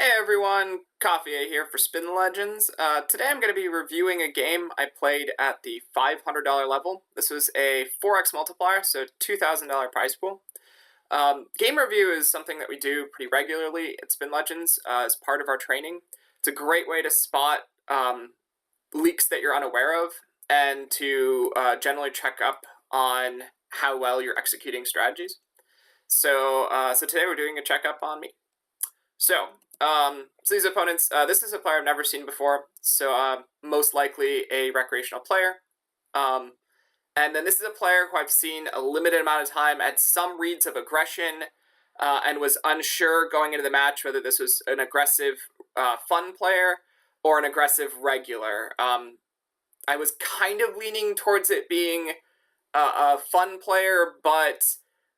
Hey everyone, coffeeyay here for SpinLegends. Today I'm going to be reviewing a game I played at the $500 level. This was a 4x multiplier, so $2,000 prize pool. Game review is something that we do pretty regularly at SpinLegends as part of our training. It's a great way to spot leaks that you're unaware of and to generally check up on how well you're executing strategies. So today we're doing a checkup on me. So these opponents, this is a player I've never seen before, so most likely a recreational player. And then this is a player who I've seen a limited amount of time, had some reads of aggression, and was unsure going into the match whether this was an aggressive fun player or an aggressive regular. I was kind of leaning towards it being a fun player, but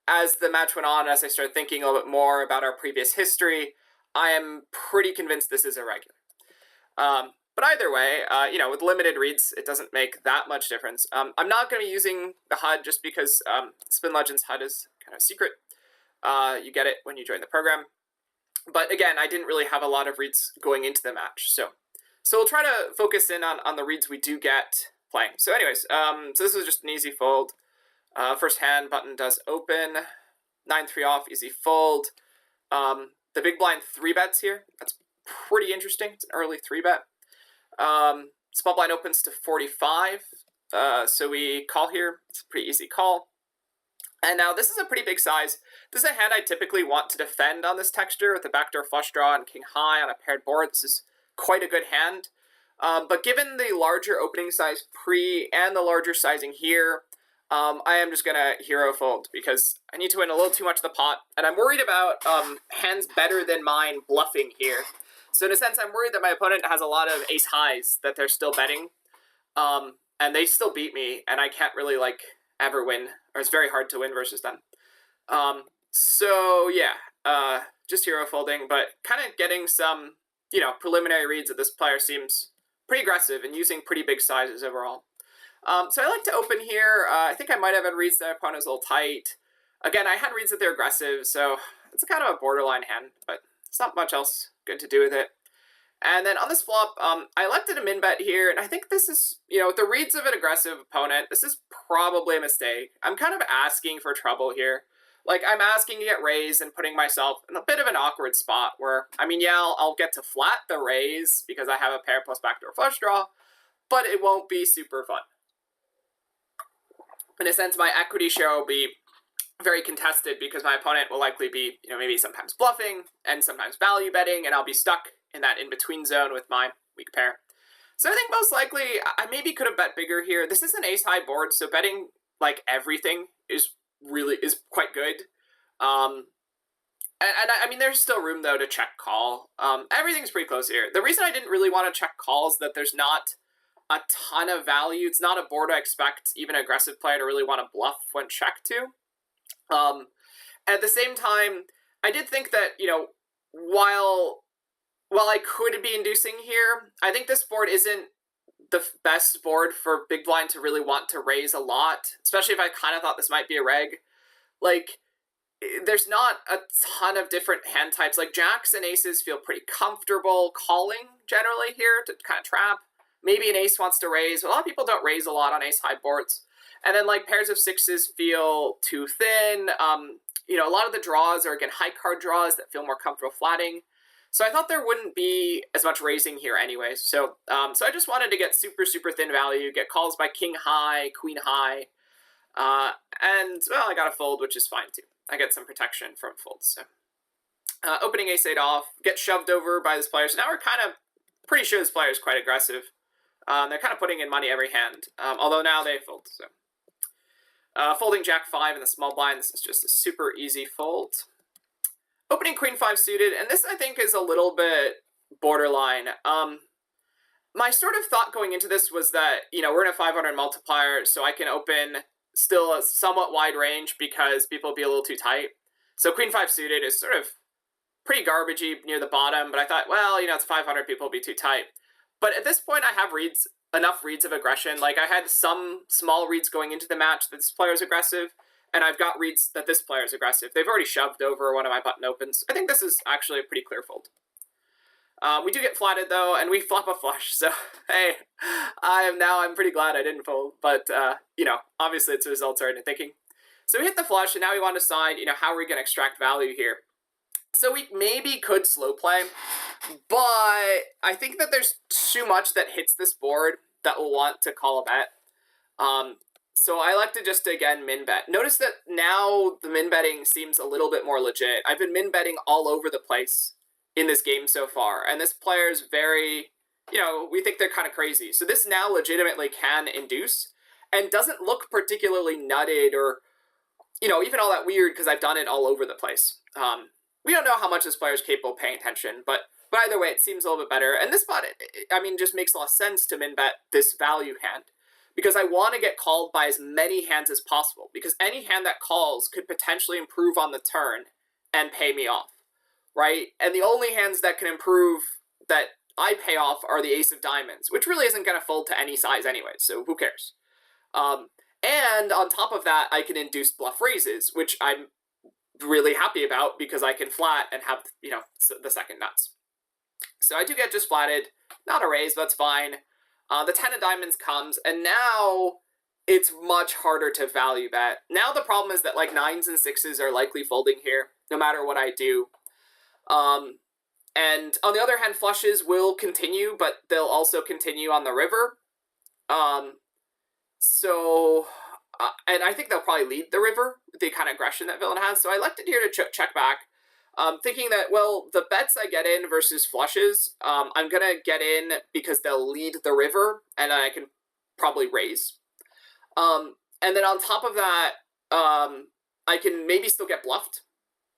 as the match went on, as I started thinking a little bit more about our previous history, I am pretty convinced this is a regular. But either way, with limited reads, it doesn't make that much difference. I'm not going to be using the HUD just because SpinLegends HUD is kind of secret. You get it when you join the program. But again, I didn't really have a lot of reads going into the match. So we'll try to focus in on the reads we do get playing. So anyways, so this was just an easy fold. First hand button does open. 9-3 off, easy fold. The big blind 3-bets here. That's pretty interesting. It's an early 3-bet. Small blind opens to 45. So we call here. It's a pretty easy call. And now this is a pretty big size. This is a hand I typically want to defend on this texture with a backdoor flush draw and king high on a paired board. This is quite a good hand. But given the larger opening size pre and the larger sizing here, I am just going to hero fold because I need to win a little too much of the pot. And I'm worried about hands better than mine bluffing here. So in a sense, I'm worried that my opponent has a lot of ace highs that they're still betting. And they still beat me, and I can't really, ever win. Or it's very hard to win versus them. So yeah, just hero folding, but kind of getting some, preliminary reads that this player seems pretty aggressive and using pretty big sizes overall. So I like to open here. I think I might have had reads that opponent is a little tight. Again, I had reads that they're aggressive, so it's kind of a borderline hand, but it's not much else good to do with it. And then on this flop, I elected a min bet here, and I think this is, with the reads of an aggressive opponent, this is probably a mistake. I'm kind of asking for trouble here. I'm asking to get raised and putting myself in a bit of an awkward spot where, I'll get to flat the raise because I have a pair plus backdoor flush draw, but it won't be super fun. In a sense, my equity share will be very contested because my opponent will likely be, maybe sometimes bluffing and sometimes value betting, and I'll be stuck in that in-between zone with my weak pair. So I think most likely I maybe could have bet bigger here. This is an ace-high board, so betting everything is quite good. And there's still room though to check call. Everything's pretty close here. The reason I didn't really want to check call is that there's not a ton of value. It's not a board I expect even an aggressive player to really want to bluff when checked to. At the same time, I did think that, while I could be inducing here, I think this board isn't the best board for big blind to really want to raise a lot, especially if I kind of thought this might be a reg. There's not a ton of different hand types. Jacks and aces feel pretty comfortable calling generally here to kind of trap. Maybe an ace wants to raise. A lot of people don't raise a lot on ace-high boards. And then, pairs of sixes feel too thin. A lot of the draws are, again, high card draws that feel more comfortable flatting. So I thought there wouldn't be as much raising here anyway. So I just wanted to get super, super thin value, get calls by king high, queen high. And, well, I got a fold, which is fine, too. I get some protection from folds. So opening ace-8 off, get shoved over by this player. So now we're kind of pretty sure this player is quite aggressive. They're kind of putting in money every hand, although now they fold. So, folding Jack 5 in the small blind. This is just a super easy fold. Opening Queen 5 suited, and this I think is a little bit borderline. My sort of thought going into this was that we're in a 500 multiplier, so I can open still a somewhat wide range because people will be a little too tight. So Queen 5 suited is sort of pretty garbagey near the bottom, but I thought, well, it's 500, people will be too tight. But at this point, I have enough reads of aggression. I had some small reads going into the match that this player is aggressive, and I've got reads that this player is aggressive. They've already shoved over one of my button opens. I think this is actually a pretty clear fold. We do get flatted though, and we flop a flush. So hey, I'm pretty glad I didn't fold. But you know, obviously it's a result-oriented thinking. So we hit the flush, and now we want to decide, you know, how are we going to extract value here? So we maybe could slow play, but I think that there's too much that hits this board that will want to call a bet. So I like to just, again, min bet. Notice that now the min betting seems a little bit more legit. I've been min betting all over the place in this game so far, and this player's very, you know, we think they're kind of crazy. So this now legitimately can induce and doesn't look particularly nutted or, you know, even all that weird because I've done it all over the place. We don't know how much this player is capable of paying attention, but either way, it seems a little bit better. And this spot, I mean, just makes a lot of sense to min bet this value hand because I want to get called by as many hands as possible because any hand that calls could potentially improve on the turn and pay me off, right? And the only hands that can improve that I pay off are the ace of diamonds, which really isn't going to fold to any size anyway, so who cares? And on top of that, I can induce bluff raises, which I'm really happy about because I can flat and have, you know, the second nuts. So I do get just flatted, not a raise, but that's fine. The 10 of diamonds comes, and now it's much harder to value bet. Now the problem is that like 9s and 6s are likely folding here, no matter what I do. And on the other hand, flushes will continue, but they'll also continue on the river. And I think they'll probably lead the river with the kind of aggression that villain has. So I elected here to check back, thinking that, well, the bets I get in versus flushes, I'm going to get in because they'll lead the river, and I can probably raise. And then on top of that, I can maybe still get bluffed,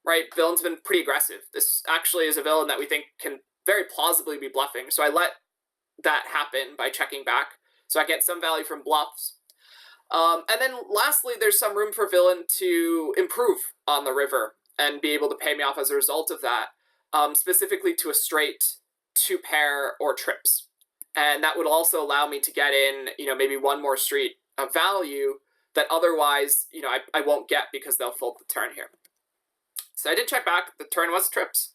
right? Villain's been pretty aggressive. This actually is a villain that we think can very plausibly be bluffing. So I let that happen by checking back. So I get some value from bluffs. And then lastly, there's some room for villain to improve on the river and be able to pay me off as a result of that, specifically to a straight, 2-pair, or trips. And that would also allow me to get in, you know, maybe one more street of value that otherwise, you know, I won't get because they'll fold the turn here. So I did check back. The turn was trips.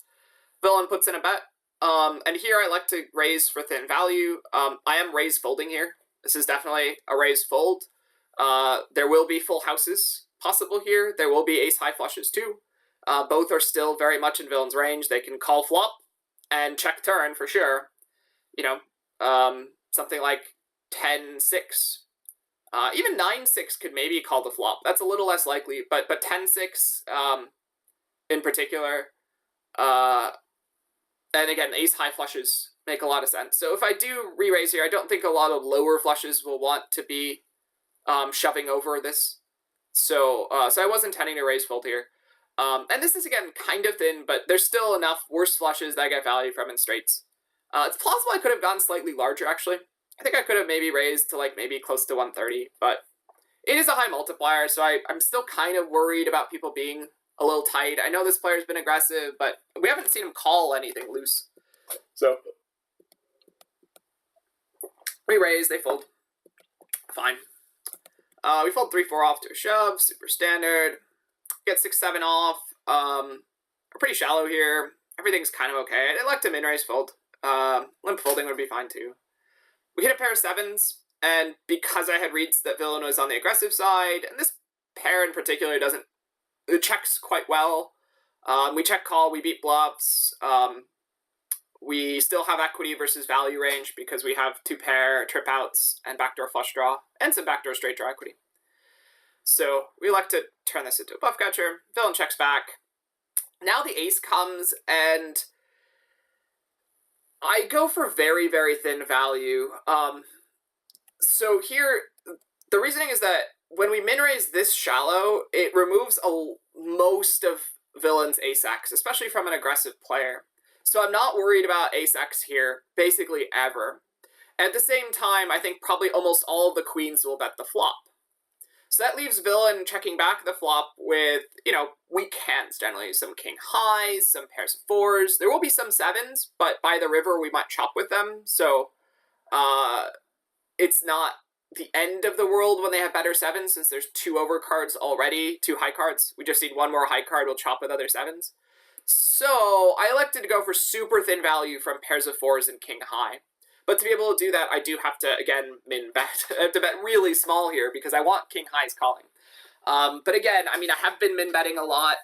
Villain puts in a bet. And here I like to raise for thin value. I am raise folding here. This is definitely a raise fold. There will be full houses possible here. There will be ace high flushes too. Both are still very much in villain's range. They can call flop and check turn for sure. You know, something like 10-6. Even 9-6 could maybe call the flop. That's a little less likely, but 10-6 in particular. And again, ace high flushes make a lot of sense. So if I do re-raise here, I don't think a lot of lower flushes will want to be shoving over this. So I was intending to raise fold here. And this is, again, kind of thin, but there's still enough worse flushes that I get value from in straights. It's plausible I could have gone slightly larger, actually. I think I could have maybe raised to, like, maybe close to 130, but it is a high multiplier, so I'm still kind of worried about people being a little tight. I know this player's been aggressive, but we haven't seen him call anything loose. So we raise, they fold. Fine. We fold 3-4 off to a shove, super standard. Get 6-7 off. We're pretty shallow here. Everything's kind of okay. I'd like to min-raise fold. Limp folding would be fine too. We hit a pair of 7s, and because I had reads that villain was on the aggressive side, and this pair in particular it checks quite well. We check call, we beat bluffs. We still have equity versus value range because we have 2-pair, trip outs, and backdoor flush draw, and some backdoor straight draw equity. So we like to turn this into a bluff catcher. Villain checks back. Now the ace comes, and I go for very, very thin value. So here, the reasoning is that when we min-raise this shallow, it removes most of villain's ace-x, especially from an aggressive player. So I'm not worried about ace-x here, basically ever. At the same time, I think probably almost all of the queens will bet the flop. So that leaves villain checking back the flop with, you know, weak hands generally. Some king highs, some pairs of 4s. There will be some 7s, but by the river we might chop with them. So it's not the end of the world when they have better 7s, since there's 2 overcards already, 2 high cards. We just need 1 more high card, we'll chop with other 7s. So I elected to go for super thin value from pairs of fours and king high. But to be able to do that, I do have to, again, min bet. I have to bet really small here because I want king high's calling. But again, I mean, I have been min betting a lot.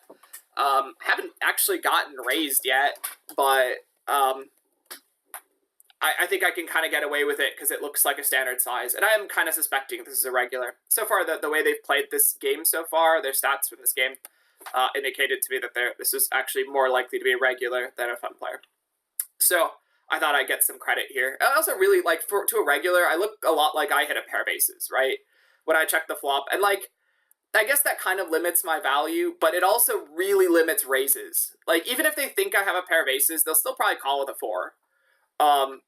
Haven't actually gotten raised yet, but I think I can kind of get away with it because it looks like a standard size. And I am kind of suspecting this is a regular. So far, the way they've played this game so far, their stats from this game, indicated to me that this is actually more likely to be a regular than a fun player. So I thought I'd get some credit here. I also really, like, to a regular, I look a lot like I hit a pair of aces, right? When I check the flop. And, like, I guess that kind of limits my value, but it also really limits raises. Like, even if they think I have a pair of aces, they'll still probably call with a 4.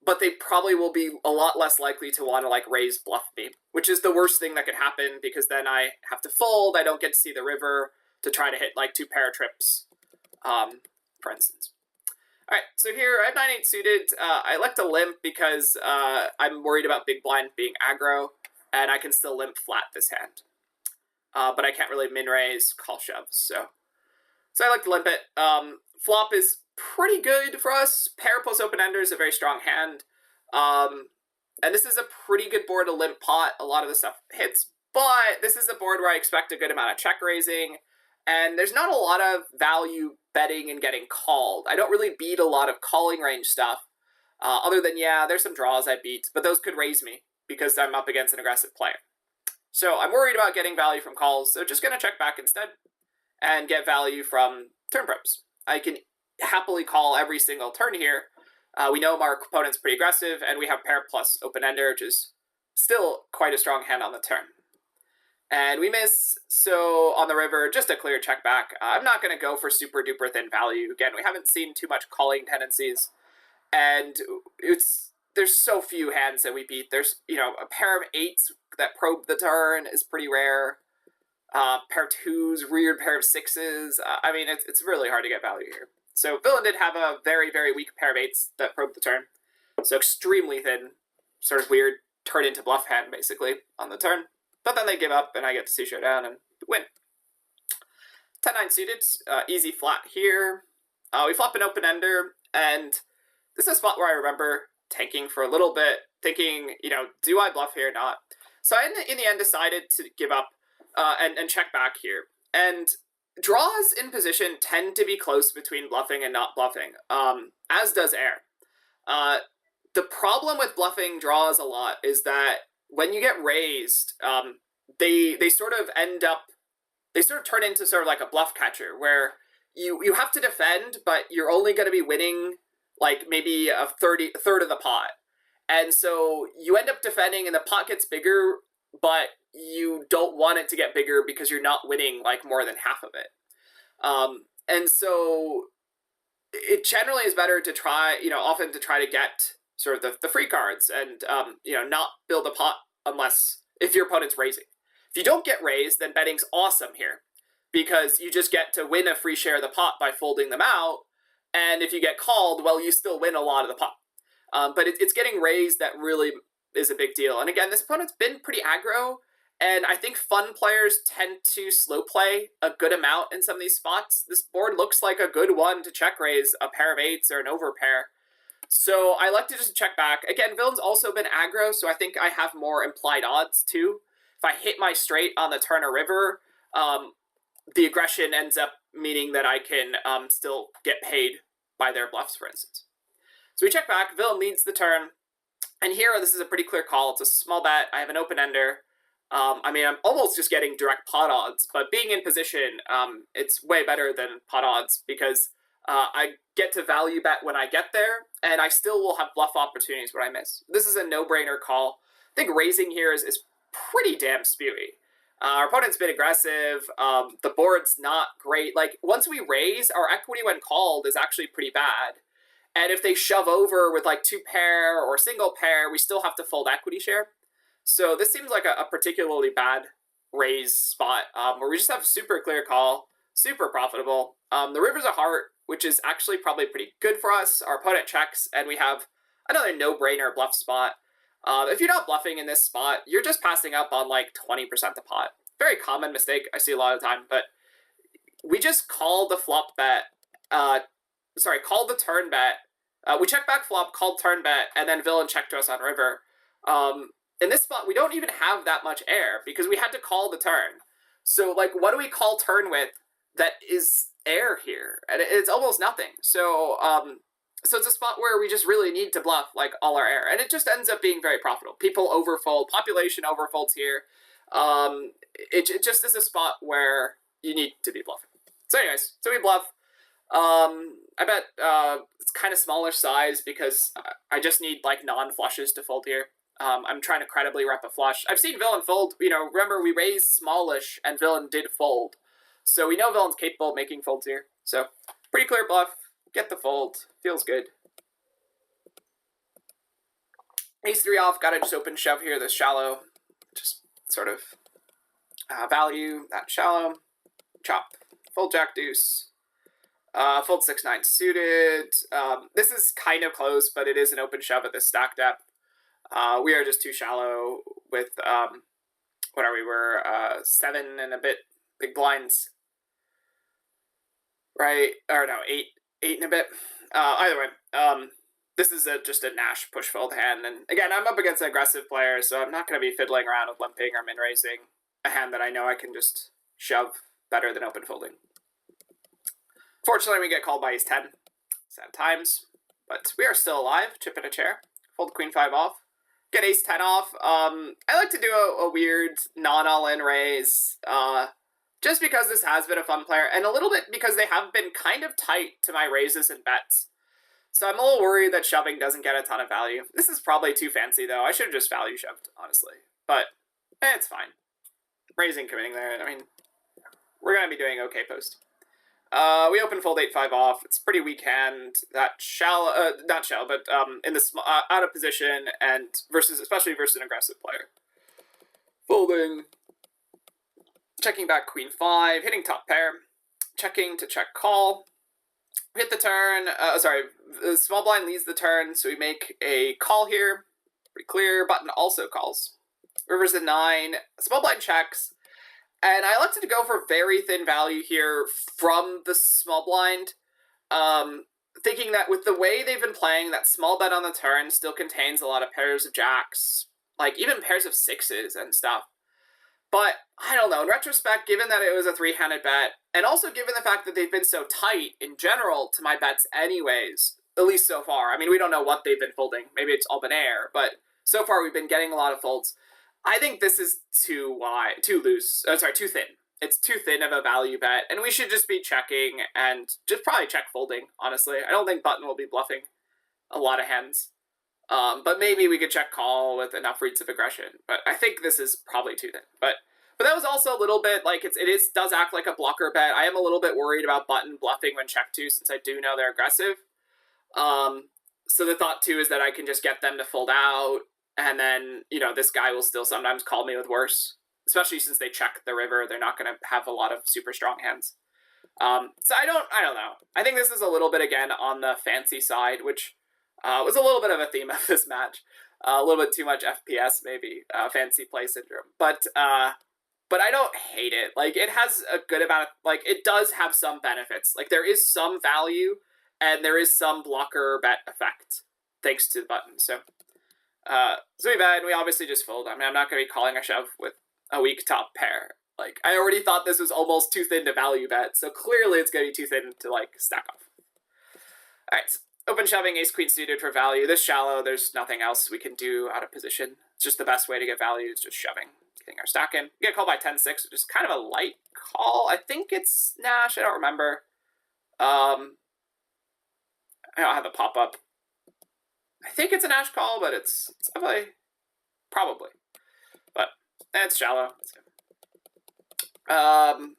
But they probably will be a lot less likely to want to, like, raise bluff me, which is the worst thing that could happen because then I have to fold, I don't get to see the river to try to hit, like, 2 pair trips, for instance. All right, so here I have 9-8 suited. I elect a limp because I'm worried about big blind being aggro, and I can still limp flat this hand. But I can't really min raise, call shoves, so I like to limp it. Flop is pretty good for us. Pair plus open ender is a very strong hand. And this is a pretty good board to limp pot. A lot of the stuff hits, but this is a board where I expect a good amount of check raising, and there's not a lot of value betting and getting called. I don't really beat a lot of calling range stuff, other than, yeah, there's some draws I beat, but those could raise me because I'm up against an aggressive player. So I'm worried about getting value from calls, so just going to check back instead and get value from turn preps. I can happily call every single turn here. We know our opponent's pretty aggressive, and we have pair plus open-ender, which is still quite a strong hand on the turn. And we miss, so on the river, just a clear check back. I'm not going to go for super duper thin value. Again, we haven't seen too much calling tendencies, and there's so few hands that we beat. There's, a pair of 8s that probe the turn is pretty rare. Pair of 2s, weird pair of 6s. I mean, it's really hard to get value here. So villain did have a very, very weak pair of 8s that probed the turn. So extremely thin, sort of weird, turn into bluff hand, basically, on the turn. But then they give up, and I get to see showdown and win. 10-9 suited, easy flat here. We flop an open-ender, and this is a spot where I remember tanking for a little bit, thinking, do I bluff here or not? So I, in the end, decided to give up and check back here. And draws in position tend to be close between bluffing and not bluffing, as does air. The problem with bluffing draws a lot is that when you get raised, they sort of turn into sort of like a bluff catcher where you have to defend, but you're only going to be winning like maybe a third of the pot. And so you end up defending and the pot gets bigger, but you don't want it to get bigger because you're not winning like more than half of it. And so it generally is better to try, often to try to get sort of the free cards and, not build a pot if your opponent's raising. If you don't get raised, then betting's awesome here because you just get to win a free share of the pot by folding them out. And if you get called, well, you still win a lot of the pot. But it's getting raised that really is a big deal. And again, this opponent's been pretty aggro, and I think fun players tend to slow play a good amount in some of these spots. This board looks like a good one to check raise a pair of 8s or an overpair. So I like to just check back. Again, villain's also been aggro, so I think I have more implied odds too. If I hit my straight on the turn or river, the aggression ends up meaning that I can still get paid by their bluffs, for instance. So we check back, villain leads the turn, and here this is a pretty clear call. It's a small bet. I have an open-ender. I mean, I'm almost just getting direct pot odds, but being in position, it's way better than pot odds because I get to value bet when I get there, and I still will have bluff opportunities when I miss. This is a no-brainer call. I think raising here is pretty damn spewy. Our opponent's been aggressive. The board's not great. Like, once we raise, our equity when called is actually pretty bad. And if they shove over with like 2 pair or single pair, we still have to fold equity share. So this seems like a particularly bad raise spot where we just have a super clear call, super profitable. The river's a heart, which is actually probably pretty good for us. Our opponent checks, and we have another no-brainer bluff spot. If you're not bluffing in this spot, you're just passing up on like 20% the pot. Very common mistake I see a lot of the time, but we just call the flop bet called the turn bet. We checked back flop, called turn bet, and then villain checked to us on river. In this spot, we don't even have that much air because we had to call the turn. So, like, what do we call turn with that is air here? And it's almost nothing. So, so it's a spot where we just really need to bluff, like, all our air. And it just ends up being very profitable. People overfold. Population overfolds here. It just is a spot where you need to be bluffing. So anyways, so we bluff. I bet it's kind of smaller size because I just need, like, non-flushes to fold here. I'm trying to credibly rep a flush. I've seen villain fold. You know, remember, we raised smallish and villain did fold. So we know villain's capable of making folds here. So pretty clear bluff. Get the fold. Feels good. Ace-3 off. Gotta just open shove here. This shallow. Just sort of value that shallow. Chop. Fold jack-deuce. Fold 6-9 suited. This is kind of close, but it is an open shove at this stack depth. We are just too shallow with, what are we? We're 7 and a bit big blinds. Right? Or no, 8 and a bit. Either way, this is just a Nash push fold hand. And again, I'm up against an aggressive player, so I'm not going to be fiddling around with limping or min raising a hand that I know I can just shove better than open folding. Fortunately, we get called by ace-10. Sad times. But we are still alive. Chip in a chair. Fold queen-5 off. Get ace-10 off. I like to do a weird non-all-in raise. Just because this has been a fun player. And a little bit because they have been kind of tight to my raises and bets. So I'm a little worried that shoving doesn't get a ton of value. This is probably too fancy, though. I should have just value shoved, honestly. But it's fine. Raising, committing there. I mean, we're going to be doing okay post. We open fold 8-5 off. It's a pretty weak hand. That shallow, not shallow, but in the out of position and especially versus an aggressive player. Folding, checking back queen-5, hitting top pair, checking to check call. We hit the turn. The small blind leads the turn, so we make a call here. Pretty clear. Button also calls. River's a 9. Small blind checks. And I elected to go for very thin value here from the small blind, thinking that with the way they've been playing, that small bet on the turn still contains a lot of pairs of jacks, like even pairs of 6s and stuff. But I don't know, in retrospect, given that it was a 3-handed bet, and also given the fact that they've been so tight in general to my bets anyways, at least so far. I mean, we don't know what they've been folding. Maybe it's all been air, but so far we've been getting a lot of folds. I think this is too thin. It's too thin of a value bet, and we should just be checking and just probably check folding, honestly. I don't think button will be bluffing a lot of hands. But maybe we could check call with enough reads of aggression. But I think this is probably too thin. But that was also a little bit like it does act like a blocker bet. I am a little bit worried about button bluffing when check to, since I do know they're aggressive. So the thought too is that I can just get them to fold out. And then, you know, this guy will still sometimes call me with worse, especially since they check the river. They're not going to have a lot of super strong hands. So I don't know. I think this is a little bit, again, on the fancy side, which was a little bit of a theme of this match. A little bit too much FPS, maybe, fancy play syndrome. But I don't hate it. Like, it has a good amount of, like, it does have some benefits. Like, there is some value, and there is some blocker bet effect, thanks to the button. So we bet, and we obviously just fold. I mean, I'm not going to be calling a shove with a weak top pair. Like, I already thought this was almost too thin to value bet, so clearly it's going to be too thin to, like, stack off. Alright, open shoving, ace-queen suited for value. This shallow, there's nothing else we can do out of position. It's just the best way to get value is just shoving, getting our stack in. We get called by 10-6, which is kind of a light call. I think it's Nash, I don't remember. I don't have the pop-up. I think it's a Nash call, but it's definitely, probably. But it's shallow. Alright,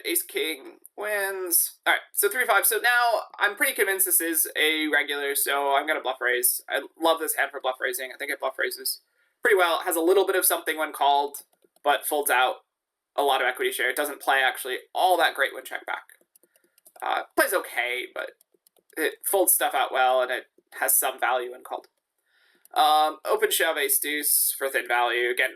ace-king wins. Alright, so 3-5. So now I'm pretty convinced this is a regular, so I'm going to bluff raise. I love this hand for bluff raising. I think it bluff raises pretty well. It has a little bit of something when called, but folds out a lot of equity share. It doesn't play, actually, all that great when check back. Plays okay, but it folds stuff out well, and it has some value when called. Open shove ace-deuce for thin value. Again,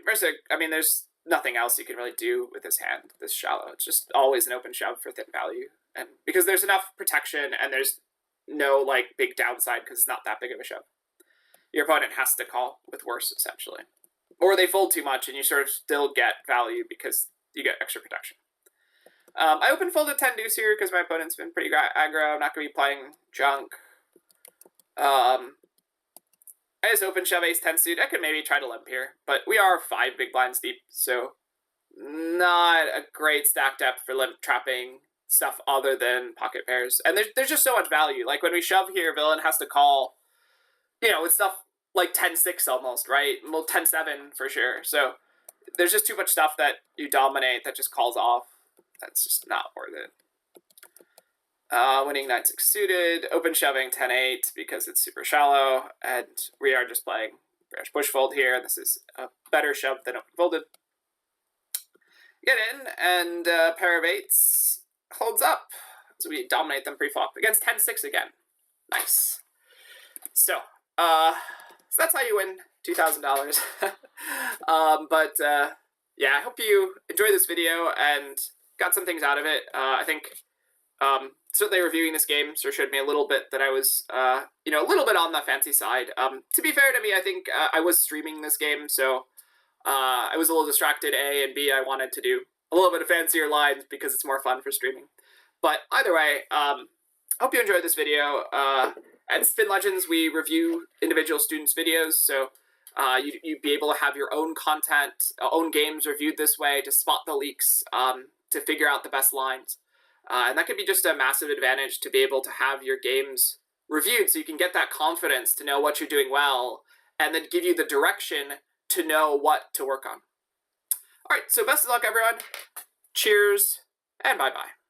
I mean, there's nothing else you can really do with this hand, this shallow. It's just always an open shove for thin value. and because there's enough protection and there's no like big downside because it's not that big of a shove. Your opponent has to call with worse, essentially. Or they fold too much and you sort of still get value because you get extra protection. I open folded 10 deuce here because my opponent's been pretty aggro. I'm not going to be playing junk. I just open shove ace 10 suit. I could maybe try to limp here, but we are 5 big blinds deep, so not a great stack depth for limp trapping stuff other than pocket pairs. And there's just so much value. Like when we shove here, villain has to call, you know, with stuff like 10-6 almost, right? Well, 10-7 for sure. So there's just too much stuff that you dominate that just calls off. That's just not worth it. Winning 9-6 suited, open shoving 10-8 because it's super shallow, and we are just playing branch push fold here. This is a better shove than open folded. Get in, and pair of eights holds up. So we dominate them pre-flop against 10-6 again. Nice. So that's how you win $2,000. Yeah, I hope you enjoyed this video and got some things out of it. I think certainly reviewing this game sort of showed me a little bit that I was, you know, a little bit on the fancy side. To be fair to me, I think I was streaming this game, so I was a little distracted, A, and B, I wanted to do a little bit of fancier lines because it's more fun for streaming. But either way, hope you enjoyed this video. At SpinLegends, we review individual students' videos, so you'd be able to have your own content, own games reviewed this way to spot the leaks, to figure out the best lines. And that could be just a massive advantage to be able to have your games reviewed so you can get that confidence to know what you're doing well and then give you the direction to know what to work on. All right, so best of luck, everyone. Cheers, and bye-bye.